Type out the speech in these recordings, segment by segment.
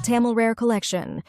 Tamil Rare Collection.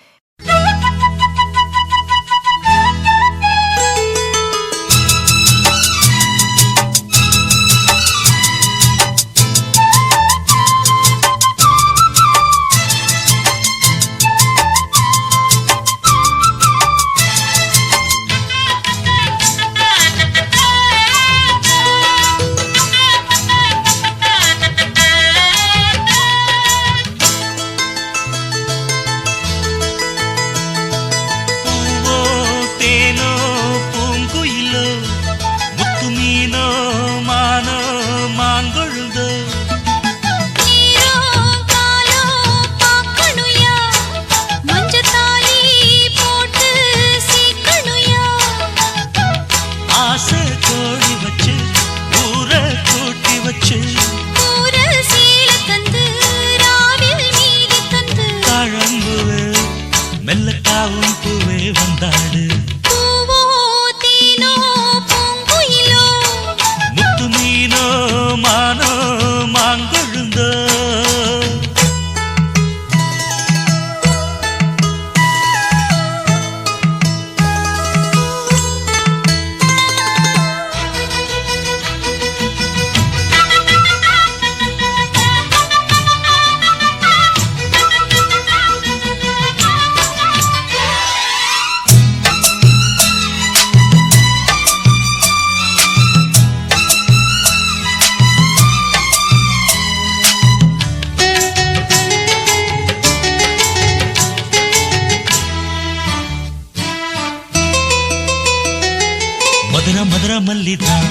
மதுர மல்லிதான்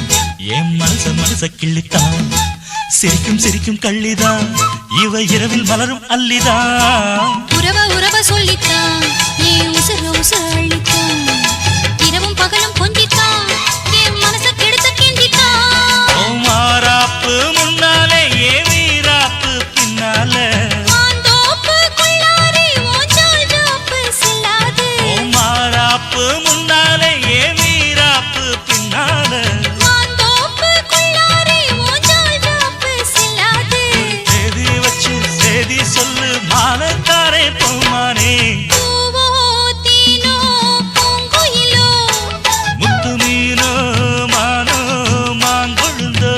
என் மனச கிள்ளித்தான் சிரிக்கும் கள்ளிதான் இவ இரவில் மலரும் அல்லிதான் உறவ சொல்லித்தான் என் உசுர அள்ளித்தான் இரவும் பகலும் கொஞ்சித்தான் என் மனச கெடுத்த கிண்டித்தான் ஓ மாறாப்பு முன்னாலே ஏ வீராப்பு பின்னாலே மாந்தோப்பு கொள்ளாதே ஓஞ்சால் ஜோப்பு செல்லாது ஓ மாறாப்பு முன்னாலே ஏ வீராப்பு பின்னாலே மாந்தோப்பு கொள்ளாதே ஓஞ்சால் ஜோப்பு செல்லாது தேதி வச்சு சேதி சொல்லு மானத்தாரே போமானே பூவோ தீனோ பூங்குயிலோ முத்து மீனோ மானோ மாங்கொழுந்தோ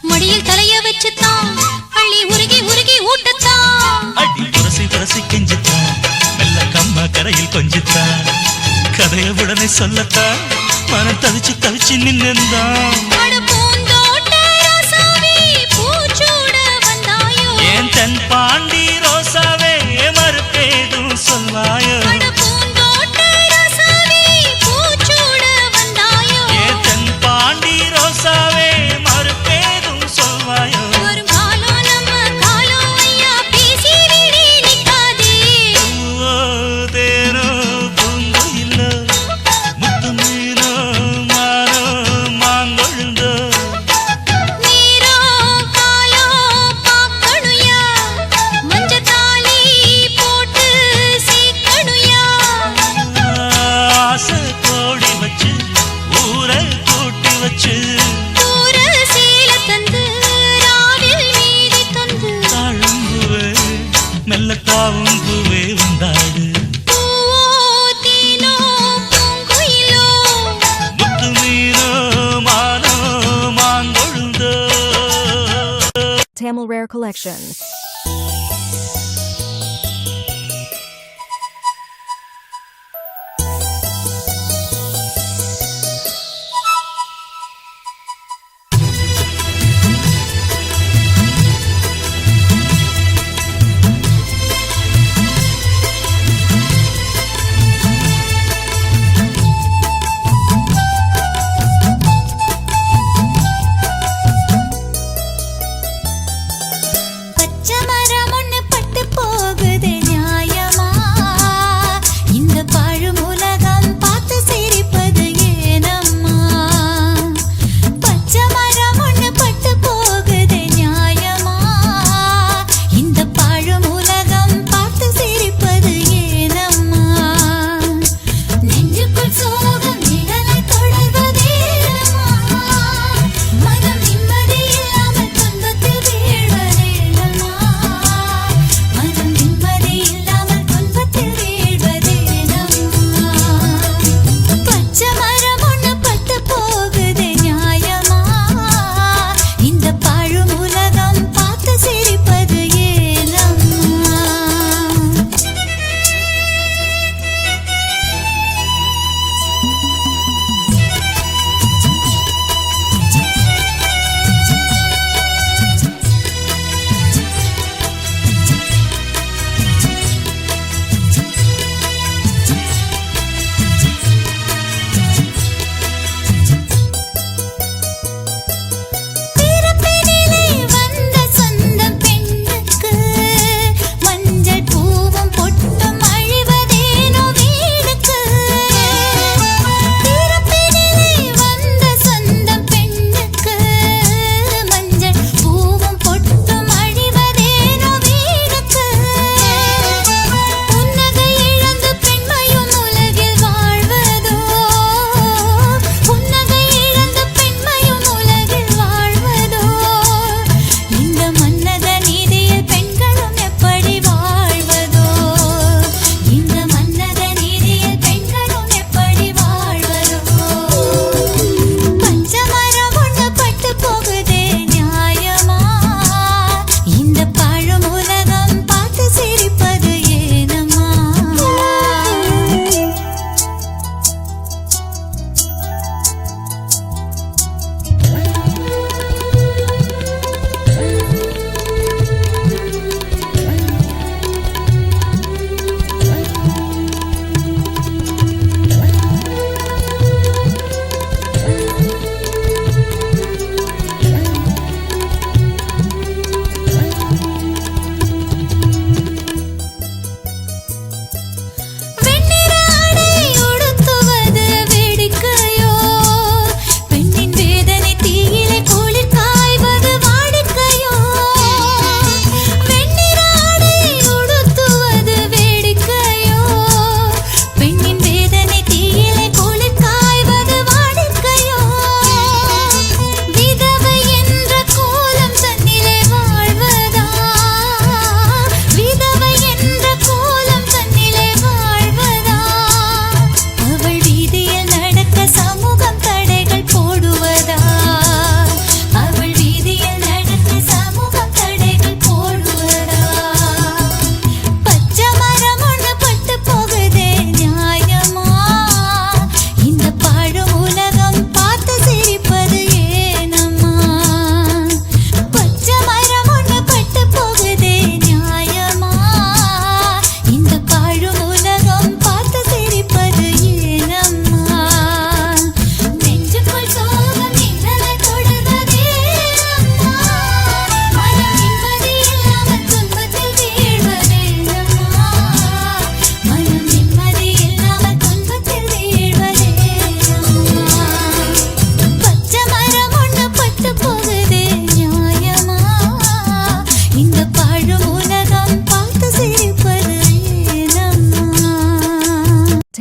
மடியில் தலைய வச்சுத்தான் அள்ளி உருகி ஊட்டத்தான் அடி புரசி கெஞ்சித்தான் மெல்ல கம்மா கரையில் கொஞ்சித்தான் கதைய உடனே சொல்லத்தான் மனம் தவிச்சு நின்னுந்தான் ஏன் தென் பாண்டி ரோசாவே மறுப்பேதும் சொல்வாயோ மெல்லத்தாவும் பூவே வந்தாடு முத்து மீனோ மானோ மாங்கொழுந்தோ Tamil Rare Collection.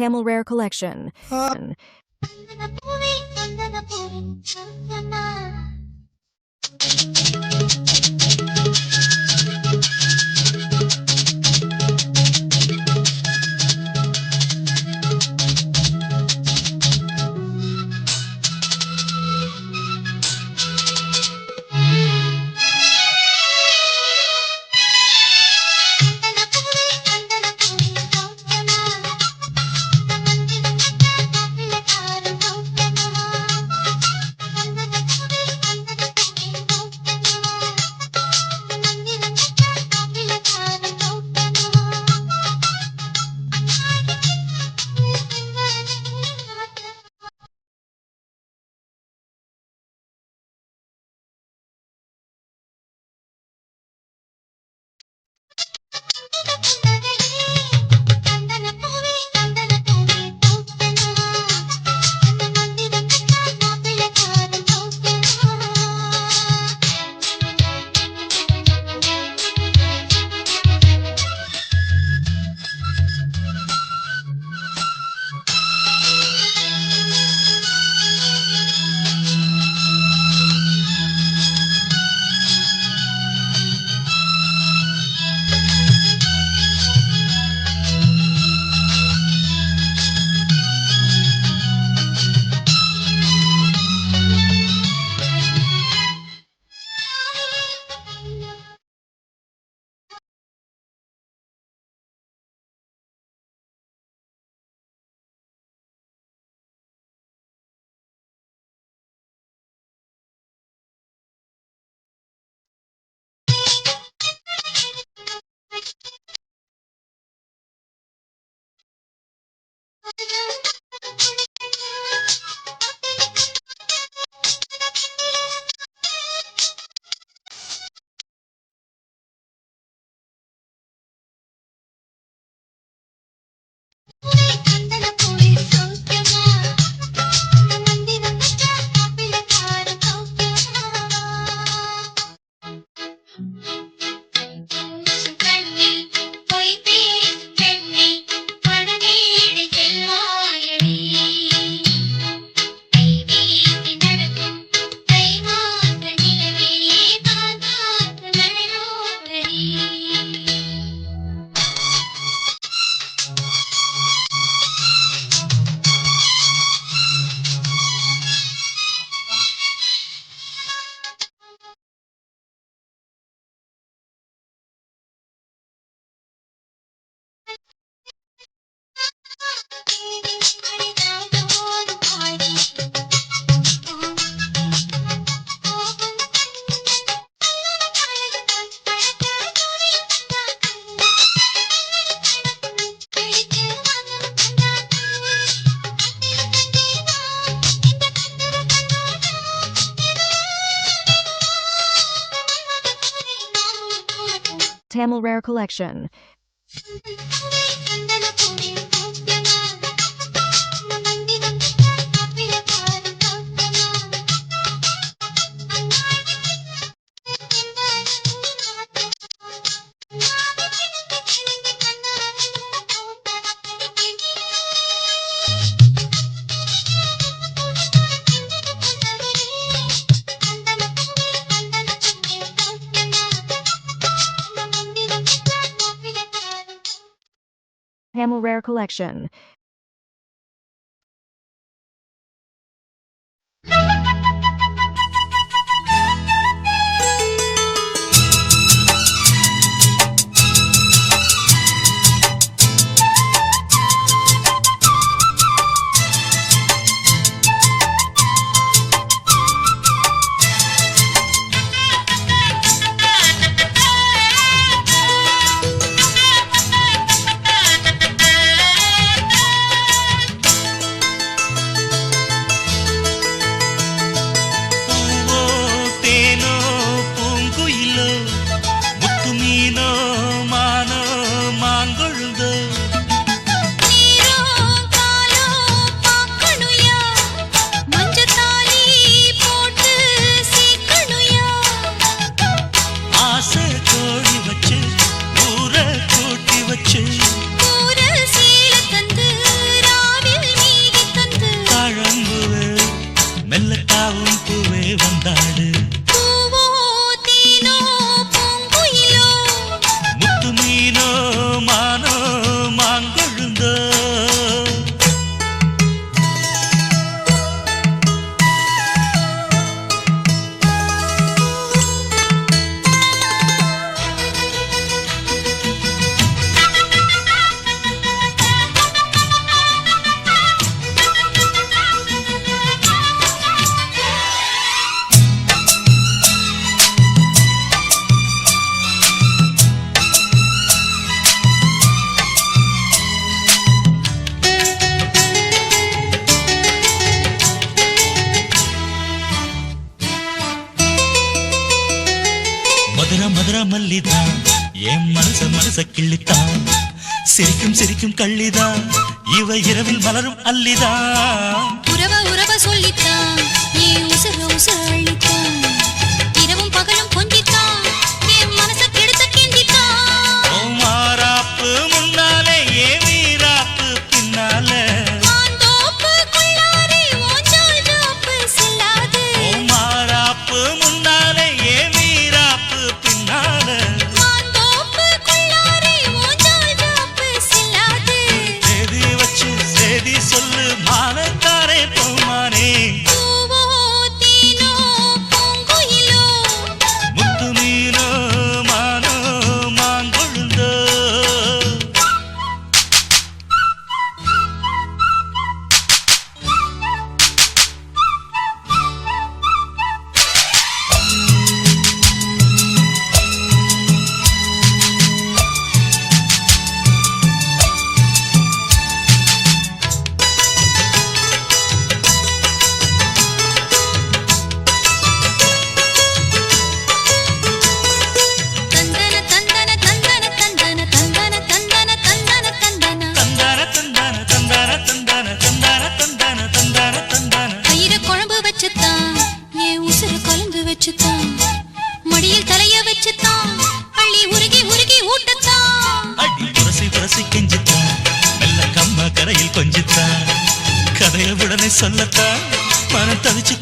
Tamil Rare Collection. Tamil Rare Collection. Tamil Rare Collection. பூவோ தேனோ பூங்குயிலோ முத்து மீனோ மானோ மாங்கொழுந்தோ நீரோ காலோ பாக்கணுயா மஞ்சத்தாலி போட்டு சீக்கணுயா ஆசை கோழி வச்சு ஊரை கூட்டி வச்சு ஊர சீல தந்து ராவில் மீதி தந்து தாழம்புவே மெல்லத்தாவும் பூவே வந்தாடு பூவோ தேனோ பூங்குயிலோ முத்து மீனோ மானோ மாங்கொழுந்தோ மதுர மதுர மல்லிதான் என் மனச கிள்ளித்தான் சிரிக்கும் சிரிக்கும் கள்ளிதான் இவ இரவில் மலரும் அல்லிதான் உறவ சொல்லித்தான் ஏன் உசுர அள்ளித்தான் இரவும் பகலும் கொஞ்சித்தான் என் மனச கெடுத்த கிண்டித்தான் ஓ மாறாப்பு முன்னாலே ஏ வீராப்பு பின்னால மாந்தோப்பு கொள்ளாரே ஓஞ்சால் ஜோப்பு செல்லாது ஓ மாறாப்பு முன்னாலே ஏ வீராப்பு பின்னால மாந்தோப்பு கொள்ளாரே ஓஞ்சால் ஜோப்பு செல்லாது சேதி வச்சு சேதி சொல்லு மானத்தாரே போமானே பூவோ தேனோ பூங்குயிலோ முத்து மீனோ மானோ மாங்கொழுந்தோ தந்தன தந்தன தந்தன தந்தன தந்தன தந்தன தந்தன தந்தன தந்தான தந்தான தந்தான தந்தான தந்தான தந்தான தந்தான தந்தான கயிற குழம்பு வச்சுத்தான் என் உசுர கலந்து வச்சுத்தான் மடியில் தலைய வச்சுத்தான் அள்ளி உருகி ஊட்டத்தான் அடி புரசி கெஞ்சித்தான் மெல்ல கம்மா கரையில் கொஞ்சித்தான் கதைய உடனே சொல்லத்தான் மனம் தவிச்சு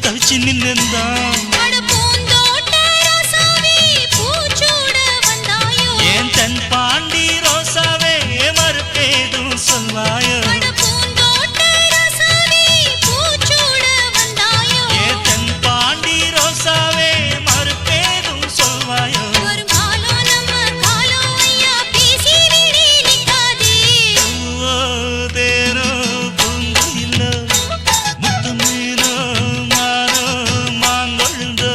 நின்றுந்தான் அட பூந்தோட்ட ராசாவே பூச்சூட வந்தாயோ ஏன் தென் பாண்டி ரோசாவே மறுப்பேதும் சொல்வாயோ அட பூந்தோட்ட ராசாவே பூச்சூட வந்தாயோ ஏன் தென் பாண்டி ரோசாவே மறுப்பேதும் சொல்வாயோ ஒரு காலம் நம்ம காலம் ஐயா பேசி விடி நிக்காதே பூவோ தேனோ பூங்குயிலோ முத்து மீனோ மானோ மாங்கொழுந்தோ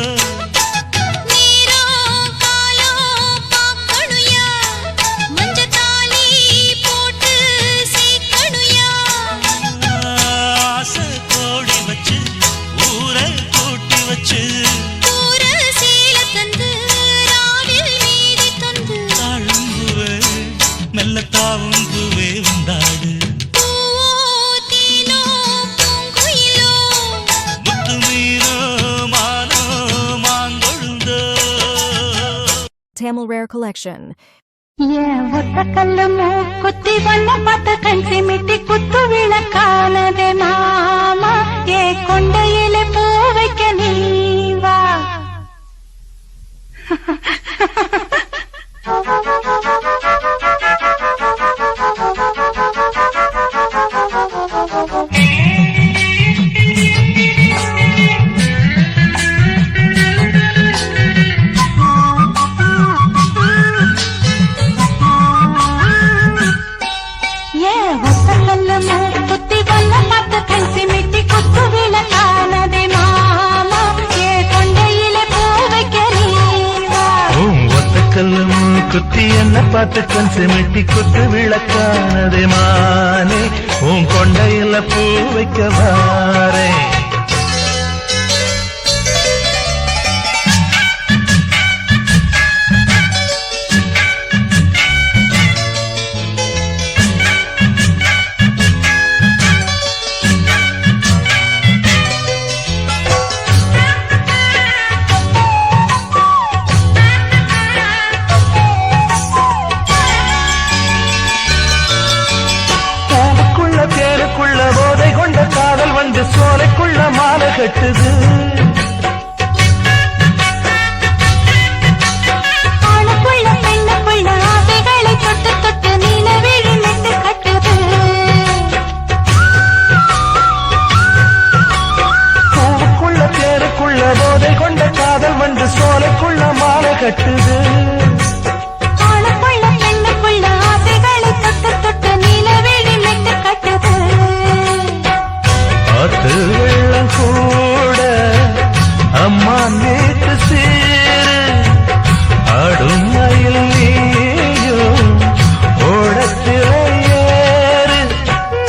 Tamil Rare Collection. ఒక్క కళ్ళు మూకుత్తి వన్న పత కంచి మిట్టి కుత్తు విளக்கானదే మామ ఏ కొండయిలే పూ வைக்க நீவா குத்தி என்ன பார்த்து கண் சிமிட்டி குத்து விளக்கானதே மானே உன் கொண்டையில பூ வைக்க வாரே சோலைக்குள்ள மாலை கட்டுது ஆணுக்குள்ள பெண்ணுக்குள்ள ஆசைகளை தொட்டு தொட்டு நீலவிழி நெட்டு கட்டுது பூவுக்குள்ள தேருக்குள்ள போதை கொண்ட காதல் வந்து சோலைக்குள்ள மாலை கட்டுது ஆணுக்குள்ள பெண்ணுக்குள்ள ஆசைகளை தொட்டு தொட்டு நீலவிழி நெட்டு கட்டுது ஆத்து வெள்ளம் கூட அம்மா நேற்று சேரு ஆடும் மயில் நீயும் ஓடத்தில ஏறு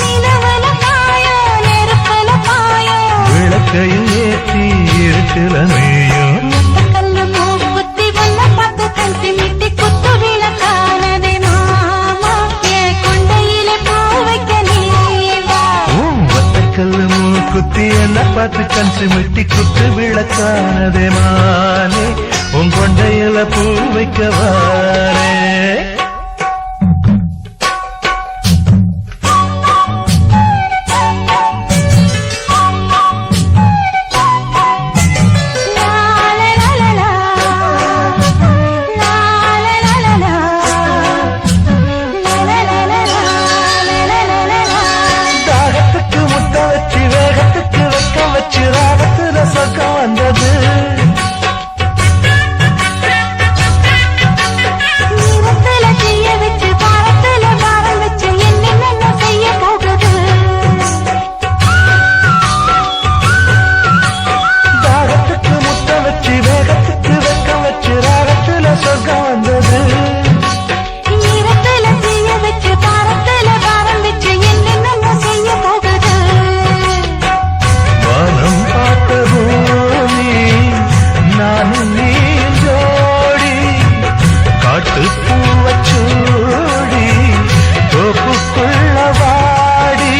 நிலவல பாயோ நெருப்பல பாயோ விளக்கையில் ஏற்றி இருட்டில மேயும் கல்லு மூக்குத்தி வல்ல பத்து கஞ்சி மிட்டி குத்து விளக்கானதே மாமா ஏ கொண்டையிலே பூ வைக்க நீவா கல்லு குத்தி என்ன பார்த்து கண் சிமிட்டி குத்து விளக்கானதே மானே உன் கொண்டையில பூ வைக்க வாரே சொர்க்கம் வந்தது நீரத்துல செய்ய வச்சு பாரத்துல பாரம் வச்சு என்ன செய்ய போகுது தாகத்துக்கு முத்த வச்சு வேகத்துக்கு வெக்க வச்சு ராகத்துல சொர்க்கம் வந்தது நீரத்துல செய்ய வச்சு பாரத்துல பாரம் வச்சு என்ன செய்ய போகுது வானம் பார்த்த பூமி நானும் நீ ஜோடி காட்டு பூவச்சூடி தோப்புக்குள்ள வாடி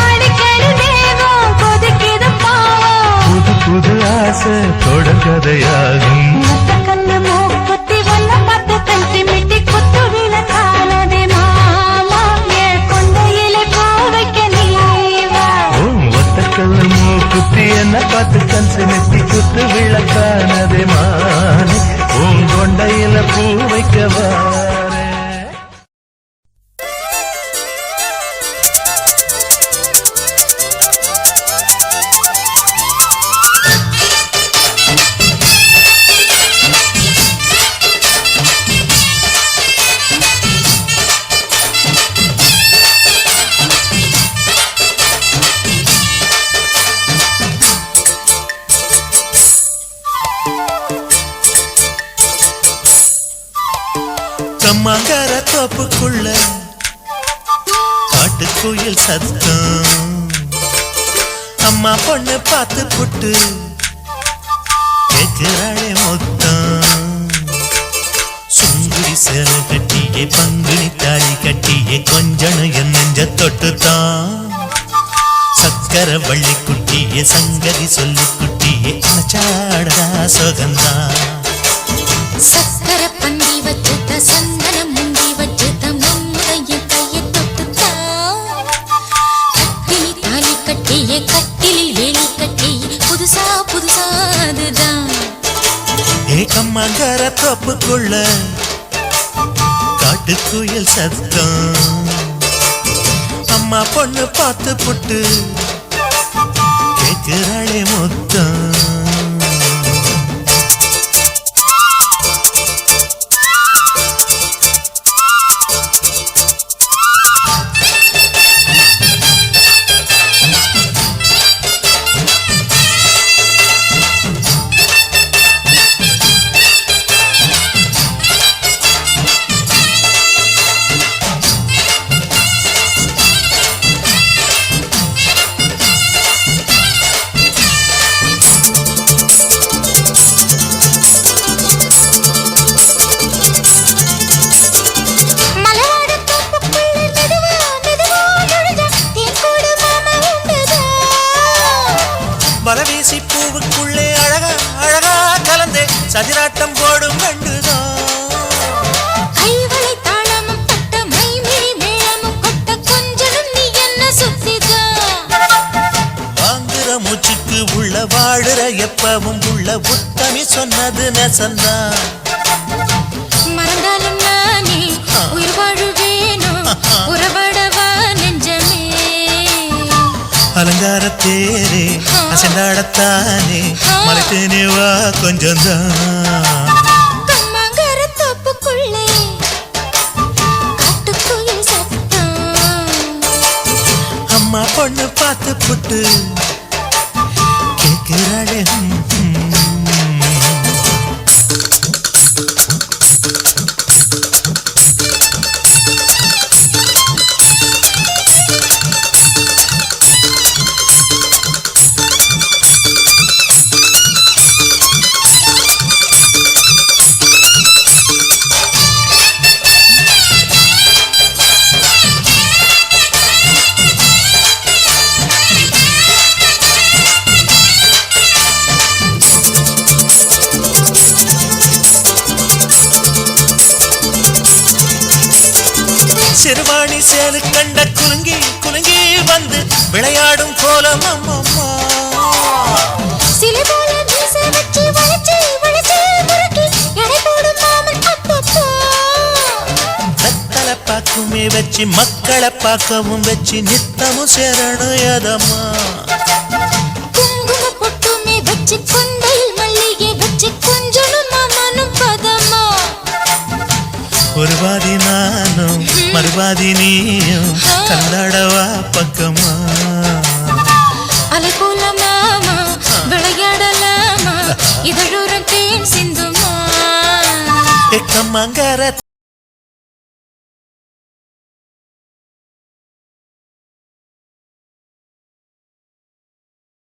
அடிக்கடி தேகம் கொதிக்குது பாவம் புது புது ஆசை தொடர்கதையாகும் கல்லு மூக்குத்தி வல்ல பத்து கஞ்சி மிட்டி குத்து விளக்கானதே மாமா ஏ கொண்டையிலே பூ வைக்க நீவா ஒத்தக்கல்ல மூக்குத்தி என்ன பார்த்து கண் சிமிட்டி குத்து விளக்கானதே மானே உன் கொண்டையில பூ வைக்க வாரே கம்மாங்கர தோப்புக்குள்ள காட்டுக்குயில் சத்தம் அம்மா பொண்ணு பார்த்து புட்டு கேட்கிறாளே மொத்தம் சுங்குடி சேர கட்டியே பங்குனி தாலி கட்டியே கொஞ்சணும் என் நெஞ்ச தொட்டுத்தான் சக்கர வள்ளி குட்டியே சங்கதி சொல்லி குட்டியே அணைச்சாடதா சுகந்தான் சக்கர பந்து சந்தனம் முந்தி வச்சு தம்முடைய கையை தொட்டுத்தான் கட்டினி தாலி கட்டிய கட்டிலில் வேலி கட்டி புதுசா புதுசா அதுதான் ஏகம்மங்கர தோப்புக்குள்ள காட்டுக்குயில் சத்தம் அம்மா பொண்ணு பார்த்து புட்டு கேக்குறாளே மொத்தம் வலவீசி பூவுக்குள்ளே அழகா அழகா கலந்தே சதிராட்டம் போடும் கண்டுதான் கைவளை தாளமும் தட்ட மைமிழி மேளமும் கொட்ட கொஞ்சனும் நீ என்ன சுத்திதான் வாங்குற மூச்சுக்கு உள்ள வாழுற எப்பவும் உள்ள உத்தமி சொன்னது நெசந்தான் மறந்தாலும் நானே உயிர் வாழுவேனோ உறவாடவா நெஞ்சமே அலங்கார தேரே அசைந்தாடத்தானே மலைத்தேனே வா கொஞ்சம் தான் கம்மாங்கர தோப்புக்குள்ளே காட்டுக்குயில் சத்தம் அம்மா பொண்ணு பார்த்து புட்டு கேட்கிறாளே சிறுவாணி சேலு கண்ட குலுங்கி குலுங்கி வந்து விளையாடும் கோலம் அம்மம்மா சிலை போல மீசை வச்சு வளைச்சு வளைச்சு முறுக்கி எடை போடும் மாமன் அப்பப்பா வெத்தலை பாக்குமே வச்சு மக்களை பார்க்கவும் வச்சு நித்தமும் சேரணும் எதம்மா குங்கும பொட்டுமே வச்சு கொண்டையில் மல்லிகை வச்சு கொஞ்சனும் மாமனும் பதமா ஒரு பாதி நானும் மறுபாதி நீயும் கல்லாடவா பக்கமா அலை போல மாமா விளையாடலாமா இதழோரம் தேன் சிந்துமா எக்கம்மங்கர